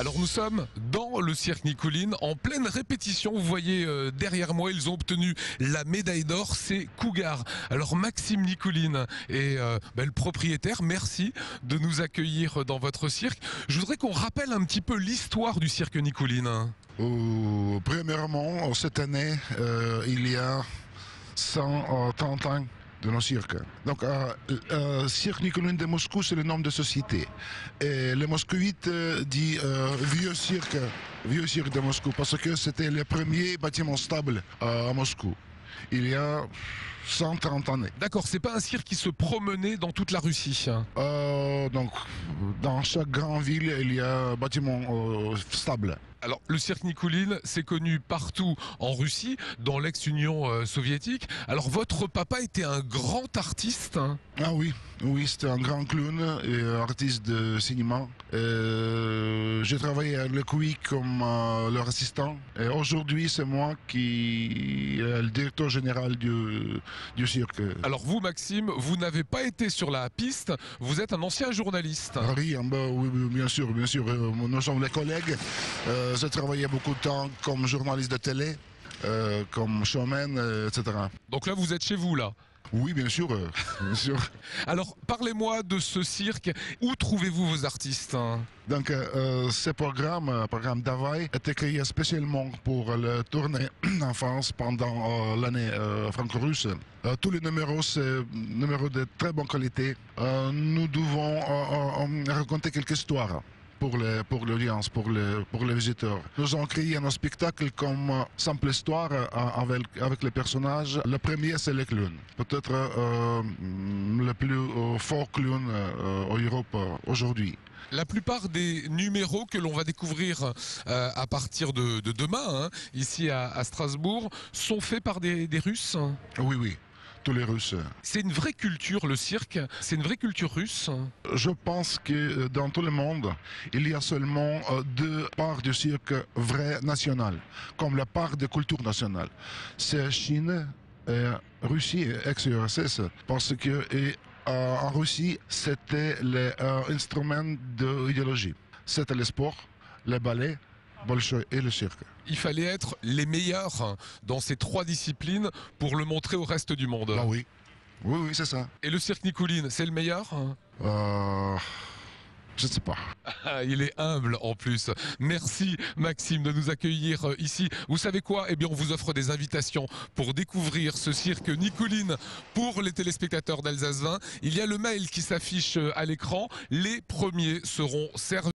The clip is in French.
Alors nous sommes dans le cirque Nicoline en pleine répétition. Vous voyez derrière moi, ils ont obtenu la médaille d'or, c'est Cougar. Alors Maxime Nicoline est le propriétaire. Merci de nous accueillir dans votre cirque. Je voudrais qu'on rappelle un petit peu l'histoire du cirque Nicoline. Premièrement, cette année, il y a 130 ans de nos cirques. Donc, Cirque Nicoline de Moscou, c'est le nom de société. Et les moscovites disent vieux cirque de Moscou, parce que c'était le premier bâtiment stable à Moscou. Il y a 130 années. D'accord, c'est pas un cirque qui se promenait dans toute la Russie. Donc, dans chaque grande ville, il y a un bâtiment stable. Alors, le cirque Nicoline, c'est connu partout en Russie, dans l'ex-Union soviétique. Alors, votre papa était un grand artiste. Ah oui, c'était un grand clown et artiste de cinéma. J'ai travaillé à Le Quick comme leur assistant. Et aujourd'hui, c'est moi qui est le directeur général du cirque. Alors vous, Maxime, vous n'avez pas été sur la piste, vous êtes un ancien journaliste. Oui, oui, bien sûr. Nous sommes les collègues. J'ai travaillé beaucoup de temps comme journaliste de télé, comme showman, etc. Donc là, vous êtes chez vous, là? Oui, bien sûr. Alors, parlez-moi de ce cirque. Où trouvez-vous vos artistes? Donc, ce programme d'Havaï, était créé spécialement pour la tournée en France pendant l'année franco-russe. Tous les numéros, c'est numéros de très bonne qualité. Nous devons raconter quelques histoires pour l'audience, pour les visiteurs. Nous avons créé un spectacle comme simple histoire avec les personnages. Le premier, c'est le clown. Peut-être le plus fort clown en Europe aujourd'hui. La plupart des numéros que l'on va découvrir à partir de demain, ici à Strasbourg, sont faits par des Russes. Oui. Tous les Russes. C'est une vraie culture, le cirque. C'est une vraie culture russe. Je pense que dans tout le monde, il y a seulement deux parts du cirque vrai national, comme la part de culture nationale. C'est Chine, et Russie et ex-URSS, parce que en Russie, c'était l'instrument de l'idéologie. C'était le sport, le ballet, Bolchoï et le cirque. Il fallait être les meilleurs dans ces trois disciplines pour le montrer au reste du monde. Ah oui, c'est ça. Et le cirque Nicoline, c'est le meilleur? Je ne sais pas. Il est humble en plus. Merci Maxime de nous accueillir ici. Vous savez quoi? Eh bien, on vous offre des invitations pour découvrir ce cirque Nicoline pour les téléspectateurs d'Alsace 20. Il y a le mail qui s'affiche à l'écran. Les premiers seront servis.